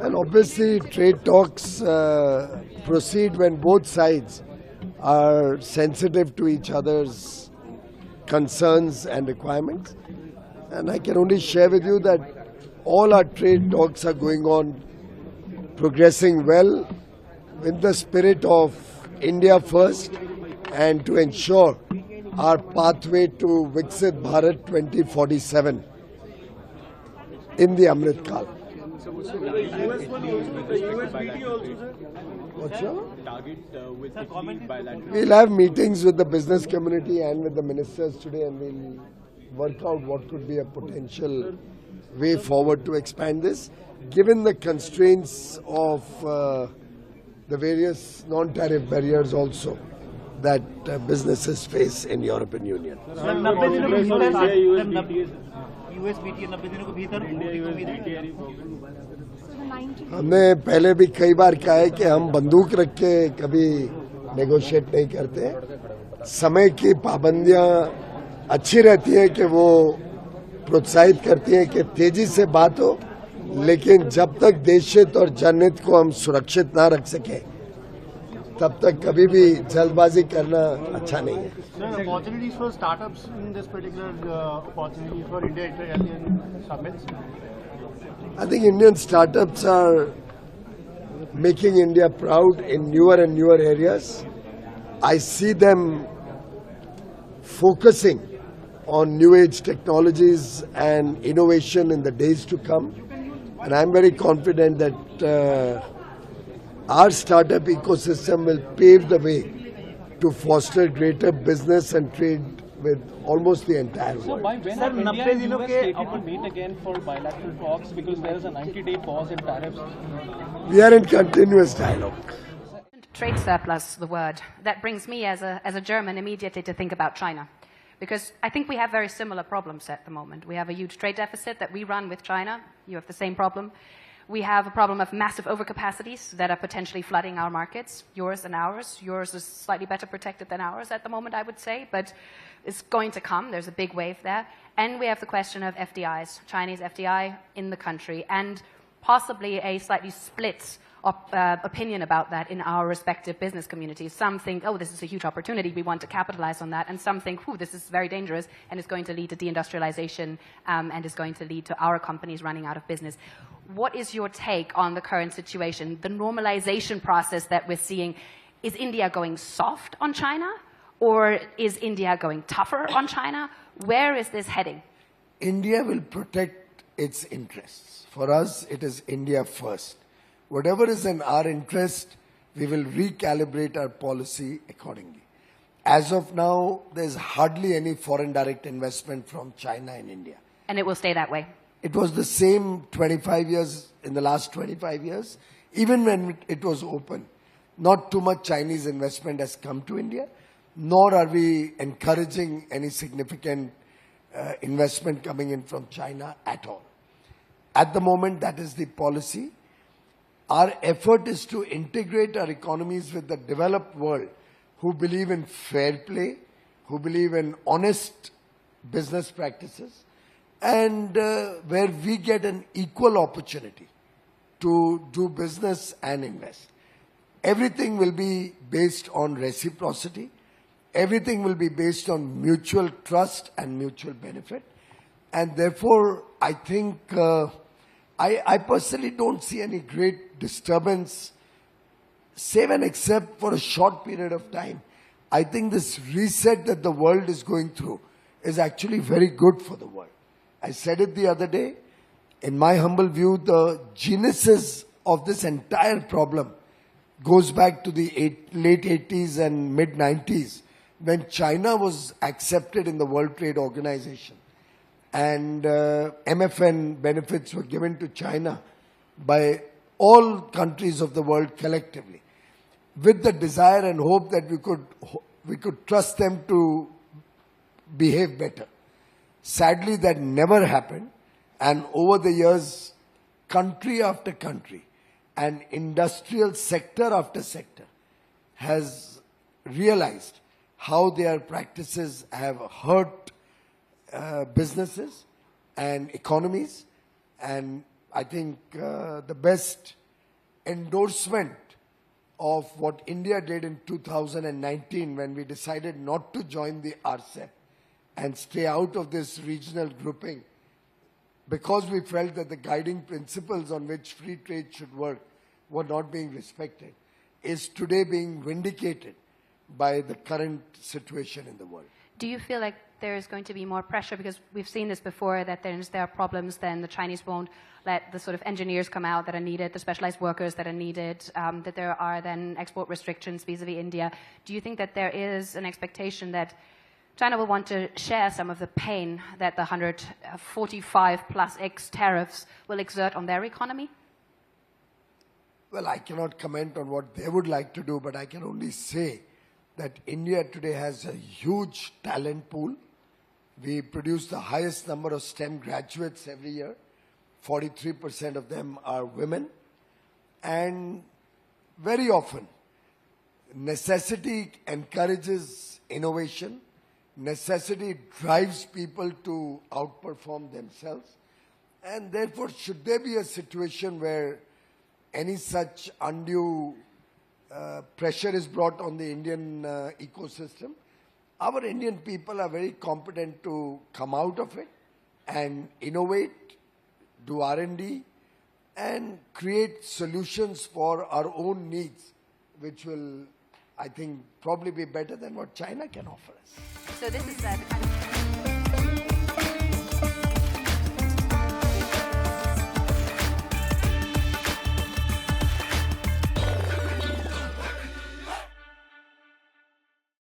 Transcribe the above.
And obviously, trade talks proceed when both sides are sensitive to each other's concerns and requirements. And I can only share with you that all our trade talks are going on, progressing well in the spirit of India first and to ensure our pathway to Viksit Bharat 2047 in the Amrit Kal. What's your target with Italy bilateral? We'll have meetings with the business community and with the ministers today, and we'll work out what could be a potential way forward to expand this, given the constraints of the various non-tariff barriers also that businesses face in European Union. हमने पहले भी कई बार कहा है कि हम बंदूक रख के कभी नेगोशिएट नहीं करते। समय की पाबंदियां अच्छी रहती हैं कि वो प्रोत्साहित करती हैं कि तेजी से बात हो, लेकिन जब तक देश हित और जनहित को हम सुरक्षित ना रख सके तब तक कभी भी जल्दबाजी करना अच्छा नहीं है। Opportunities for startups in this particular opportunity for India-Italian summits? I think Indian startups are making India proud in newer and newer areas. I see them focusing on new age technologies and innovation in the days to come. And I'm very confident that our startup ecosystem will pave the way to foster greater business and trade with almost the entire world. So by when are India and US slated to meet again for bilateral talks, because there is a 90-day pause in tariffs? We are in continuous dialogue. Trade surplus, the word. That brings me as a German immediately to think about China. Because I think we have very similar problems at the moment. We have a huge trade deficit that we run with China. You have the same problem. We have a problem of massive overcapacities that are potentially flooding our markets, yours and ours. Yours is slightly better protected than ours at the moment, I would say, but it's going to come. There's a big wave there. And we have the question of FDIs, Chinese FDI in the country, and possibly a slightly split opinion about that in our respective business communities. Some think, oh, this is a huge opportunity, we want to capitalize on that, and some think, this is very dangerous and is going to lead to deindustrialization and is going to lead to our companies running out of business. What is your take on the current situation, the normalization process that we're seeing? Is India going soft on China, or is India going tougher on China? Where is this heading? India will protect its interests. For us, it is India first. Whatever is in our interest, we will recalibrate our policy accordingly. As of now, there's hardly any foreign direct investment from China in India. And it will stay that way? It was the same 25 years, in the last 25 years. Even when it was open, not too much Chinese investment has come to India, nor are we encouraging any significant investment coming in from China at all. At the moment, that is the policy. Our effort is to integrate our economies with the developed world who believe in fair play, who believe in honest business practices, and where we get an equal opportunity to do business and invest. Everything will be based on reciprocity. Everything will be based on mutual trust and mutual benefit. And therefore, I think, I personally don't see any great disturbance, save and except for a short period of time. I think this reset that the world is going through is actually very good for the world. I said it the other day. In my humble view, the genesis of this entire problem goes back to the late 80s and mid 90s, when China was accepted in the World Trade Organization. And MFN benefits were given to China by all countries of the world collectively, with the desire and hope that we could trust them to behave better. Sadly, that never happened, and over the years, country after country and industrial sector after sector has realized how their practices have hurt businesses and economies, and I think the best endorsement of what India did in 2019 when we decided not to join the RCEP and stay out of this regional grouping because we felt that the guiding principles on which free trade should work were not being respected, is today being vindicated by the current situation in the world. Do you feel like there is going to be more pressure? Because we've seen this before, that there are problems, then the Chinese won't let the sort of engineers come out that are needed, the specialized workers that are needed, that there are then export restrictions vis-a-vis India. Do you think that there is an expectation that China will want to share some of the pain that the 145 plus X tariffs will exert on their economy? Well, I cannot comment on what they would like to do, but I can only say that India today has a huge talent pool. We produce the highest number of STEM graduates every year. 43% of them are women. And very often, necessity encourages innovation. Necessity drives people to outperform themselves. And therefore, should there be a situation where any such undue pressure is brought on the Indian ecosystem, our Indian people are very competent to come out of it and innovate, do R&D, and create solutions for our own needs, which will, I think, probably be better than what China can offer us. So this is the kind of